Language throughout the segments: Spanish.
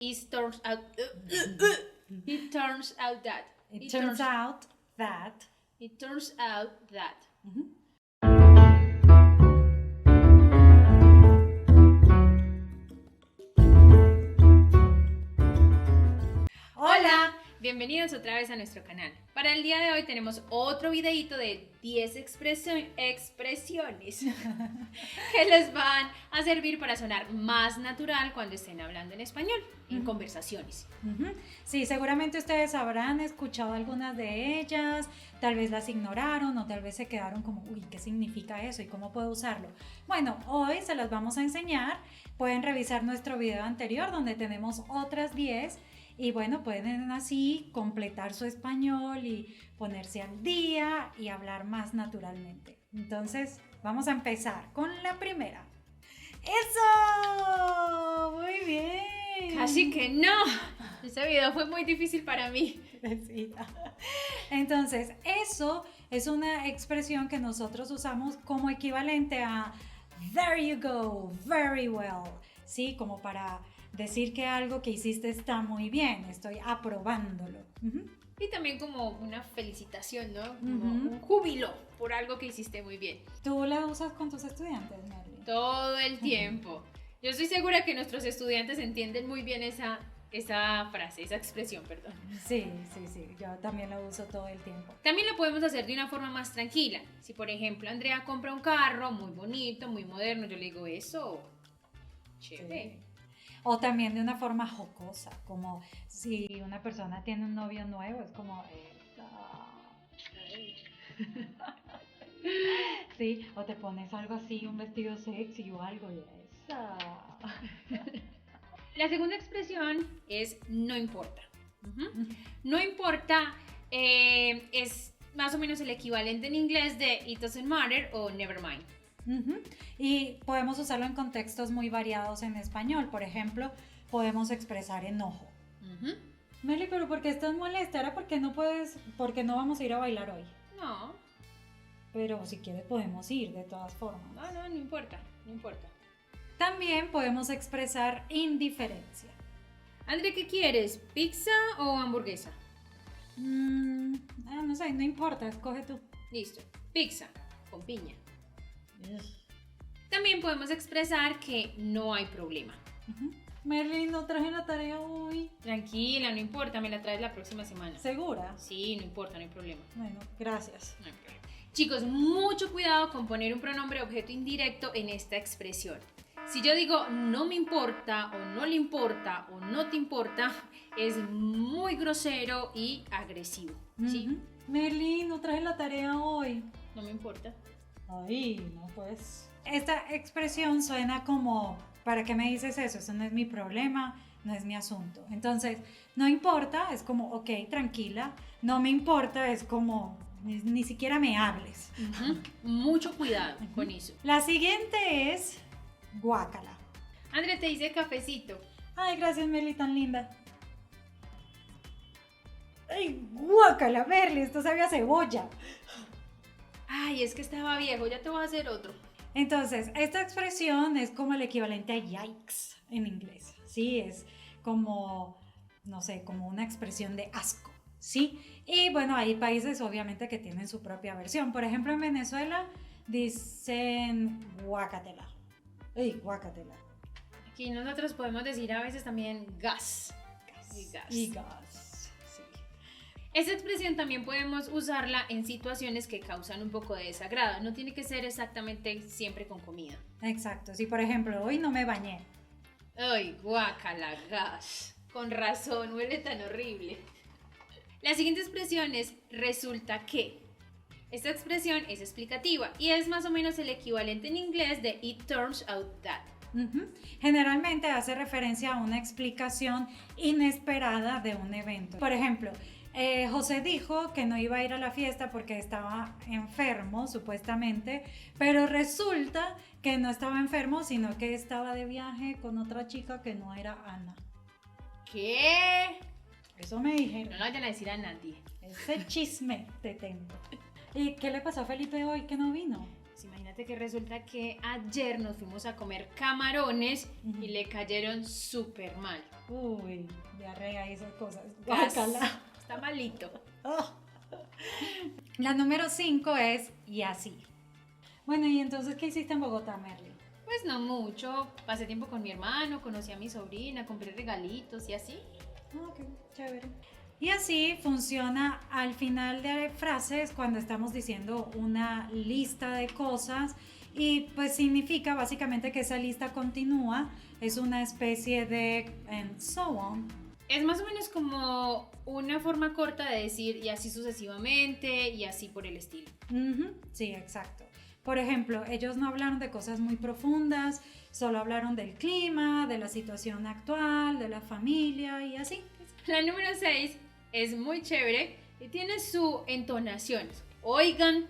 It turns out. It turns out that. It turns out that. It turns out that. Hola, bienvenidos otra vez a nuestro canal. Para el día de hoy tenemos otro videito de 10 expresiones que les van a servir para sonar más natural cuando estén hablando en español, en conversaciones. Sí, seguramente ustedes habrán escuchado algunas de ellas, tal vez las ignoraron o tal vez se quedaron como, uy, ¿qué significa eso y cómo puedo usarlo? Bueno, hoy se las vamos a enseñar. Pueden revisar nuestro video anterior donde tenemos otras 10. Y bueno, pueden así completar su español y ponerse al día y hablar más naturalmente. Entonces, vamos a empezar con la primera. ¡Eso! ¡Muy bien! Casi que no. Ese video fue muy difícil para mí. Sí. Entonces, eso es una expresión que nosotros usamos como equivalente a there you go, very well. Sí, como para decir que algo que hiciste está muy bien, estoy aprobándolo. Y también como una felicitación, ¿no? Como un júbilo por algo que hiciste muy bien. ¿Tú la usas con tus estudiantes, Merly? Todo el tiempo. Yo estoy segura que nuestros estudiantes entienden muy bien esa frase, esa expresión, perdón. Sí, yo también la uso todo el tiempo. También lo podemos hacer de una forma más tranquila. Si por ejemplo Andrea compra un carro muy bonito, muy moderno, yo le digo eso, chévere. Sí. O también de una forma jocosa, como si una persona tiene un novio nuevo, es como sí, o te pones algo así, un vestido sexy o algo y esa. La segunda expresión es no importa. No importa es más o menos el equivalente en inglés de it doesn't matter o never mind. Y podemos usarlo en contextos muy variados en español. Por ejemplo, podemos expresar enojo. Meli, pero ¿por qué estás molesta? ¿Era porque no vamos a ir a bailar hoy? No. Pero si quieres podemos ir de todas formas. No importa. También podemos expresar indiferencia. André, ¿qué quieres? ¿Pizza o hamburguesa? No sé, no importa, escoge tú. Listo, pizza con piña. También podemos expresar que no hay problema. Merlin, no traje la tarea hoy. Tranquila, no importa, me la traes la próxima semana. ¿Segura? Sí, no importa, no hay problema. Bueno, gracias. No hay problema. Chicos, mucho cuidado con poner un pronombre objeto indirecto en esta expresión. Si yo digo no me importa o no le importa o no te importa, es muy grosero y agresivo. ¿Sí? Merlin, no traje la tarea hoy. No me importa. Ay, no pues. Esta expresión suena como, ¿para qué me dices eso? Eso no es mi problema, no es mi asunto. Entonces, no importa, es como, ok, tranquila. No me importa, es como, ni siquiera me hables. Mucho cuidado con eso. La siguiente es guácala. André, te hice cafecito. Ay, gracias, Meli, tan linda. Ay, guácala, Merly, esto sabe a cebolla. Ay, es que estaba viejo, ya te voy a hacer otro. Entonces, esta expresión es como el equivalente a yikes en inglés, ¿sí? Es como, no sé, como una expresión de asco, ¿sí? Y bueno, hay países obviamente que tienen su propia versión. Por ejemplo, en Venezuela dicen guácatela. ¡Ey, guácatela! Aquí nosotros podemos decir a veces también gas. Y gas. Esta expresión también podemos usarla en situaciones que causan un poco de desagrado. No tiene que ser exactamente siempre con comida. Exacto. Si por ejemplo hoy no me bañé. Ay, guácala, gas. Con razón, huele tan horrible. La siguiente expresión es resulta que. Esta expresión es explicativa y es más o menos el equivalente en inglés de it turns out that. Generalmente hace referencia a una explicación inesperada de un evento. Por ejemplo, José dijo que no iba a ir a la fiesta porque estaba enfermo, supuestamente, pero resulta que no estaba enfermo, sino que estaba de viaje con otra chica que no era Ana. ¿Qué? Eso me dijeron. No lo vayan a decir a nadie. Ese chisme te tengo. ¿Y qué le pasó a Felipe hoy que no vino? Pues imagínate Imagínate que resulta que ayer nos fuimos a comer camarones y le cayeron súper mal. Uy, diarrea y esas cosas. Gas. Guácala. Está malito. Oh. La número 5 es y así. Bueno, ¿y entonces qué hiciste en Bogotá, Merly? Pues no mucho, pasé tiempo con mi hermano, conocí a mi sobrina, compré regalitos y así. Ok, chévere. Y así funciona al final de frases cuando estamos diciendo una lista de cosas y pues significa básicamente que esa lista continúa, es una especie de and so on. Es más o menos como una forma corta de decir y así sucesivamente y así por el estilo. Sí, exacto. Por ejemplo, ellos no hablaron de cosas muy profundas, solo hablaron del clima, de la situación actual, de la familia y así. La número 6 es muy chévere y tiene su entonación. Oigan.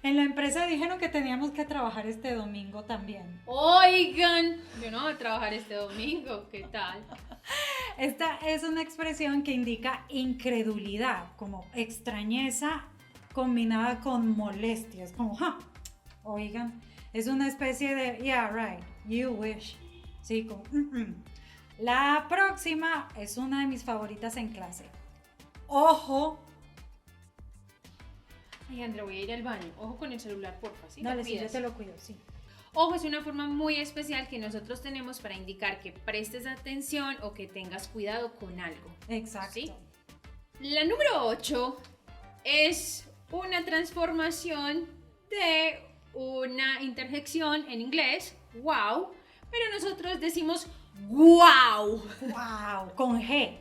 En la empresa dijeron que teníamos que trabajar este domingo también. Oigan. Yo no voy a trabajar este domingo, ¿qué tal? Esta es una expresión que indica incredulidad, como extrañeza combinada con molestia. Es como, ja, oigan, es una especie de, yeah, right, you wish. Sí, como, La próxima es una de mis favoritas en clase. Ojo. Ay, Andrea, voy a ir al baño. Ojo con el celular, porfa. ¿Sí? Dale, sí, yo te lo cuido, sí. Ojo es una forma muy especial que nosotros tenemos para indicar que prestes atención o que tengas cuidado con algo. Exacto. ¿Sí? La número 8 es una transformación de una interjección en inglés, wow, pero nosotros decimos wow. Wow, con G.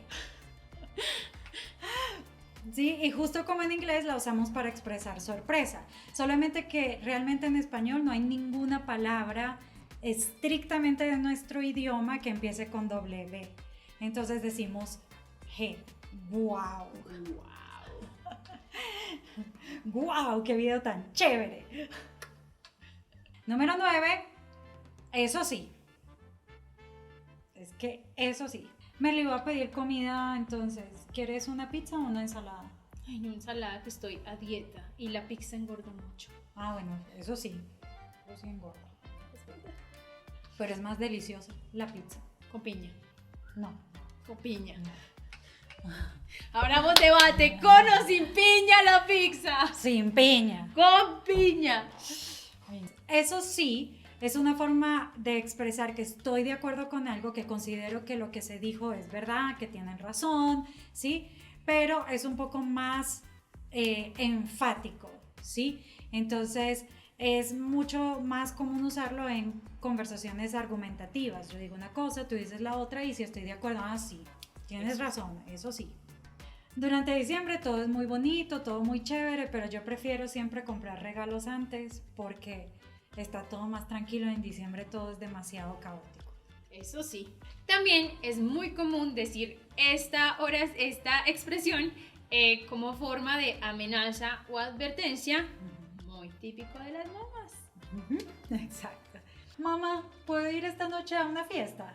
Sí, y justo como en inglés la usamos para expresar sorpresa. Solamente que realmente en español no hay ninguna palabra estrictamente de nuestro idioma que empiece con W. Entonces decimos G. Wow. Wow, qué video tan chévere. Número 9. Eso sí. Es que eso sí. Me le iba a pedir comida, entonces, ¿quieres una pizza o una ensalada? Ay, no, ensalada, que estoy a dieta y la pizza engorda mucho. Ah, bueno, eso sí engorda. Pero es más deliciosa la pizza. Con piña. No. Con piña. Abramos debate, ¿con o sin piña la pizza? Sin piña. Con piña. Eso sí, es una forma de expresar que estoy de acuerdo con algo, que considero que lo que se dijo es verdad, que tienen razón, ¿sí? Pero es un poco más enfático, ¿sí? Entonces es mucho más común usarlo en conversaciones argumentativas. Yo digo una cosa, tú dices la otra y si estoy de acuerdo, sí, tienes razón, eso sí. Durante diciembre todo es muy bonito, todo muy chévere, pero yo prefiero siempre comprar regalos antes porque está todo más tranquilo. En diciembre todo es demasiado caótico. Eso sí. También es muy común decir esta expresión como forma de amenaza o advertencia, muy típico de las mamás. Exacto. Mamá, ¿puedo ir esta noche a una fiesta?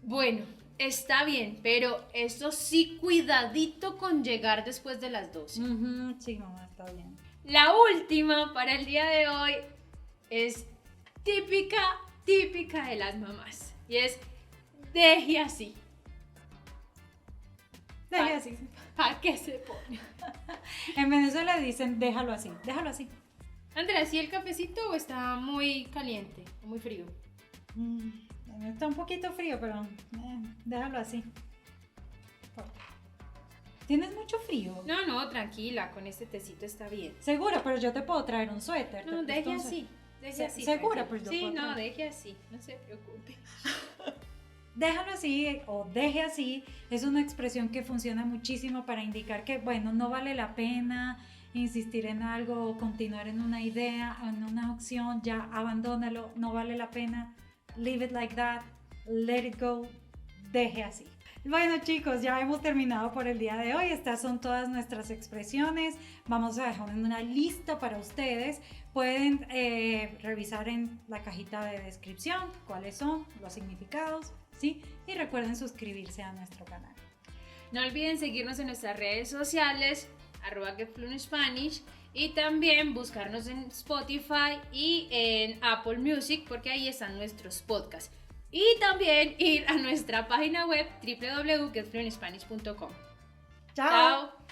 Bueno, está bien, pero eso sí, cuidadito con llegar después de las 12. Sí, mamá, está bien. La última para el día de hoy es típica de las mamás. Y es, deje así. Deje así. ¿Para qué se pone? En Venezuela dicen, déjalo así, déjalo así. Andrea, ¿sí el cafecito está muy caliente o muy frío? Está un poquito frío, pero déjalo así. ¿Tienes mucho frío? No, tranquila, con este tecito está bien. Segura, pero yo te puedo traer un suéter. No, deje así. ¿Segura? Pues yo sí, puedo no, traer. deje así, no se preocupe. Déjalo así o deje así es una expresión que funciona muchísimo para indicar que, bueno, no vale la pena insistir en algo o continuar en una idea, en una opción, ya abandónalo, no vale la pena, leave it like that, let it go, deje así. Bueno chicos, ya hemos terminado por el día de hoy. Estas son todas nuestras expresiones. Vamos a dejar una lista para ustedes. Pueden revisar en la cajita de descripción cuáles son los significados, ¿sí? Y recuerden suscribirse a nuestro canal. No olviden seguirnos en nuestras redes sociales, @GetFluentSpanish, y también buscarnos en Spotify y en Apple Music, porque ahí están nuestros podcasts. Y también ir a nuestra página web www.getfluentspanish.com. Chao. Chao.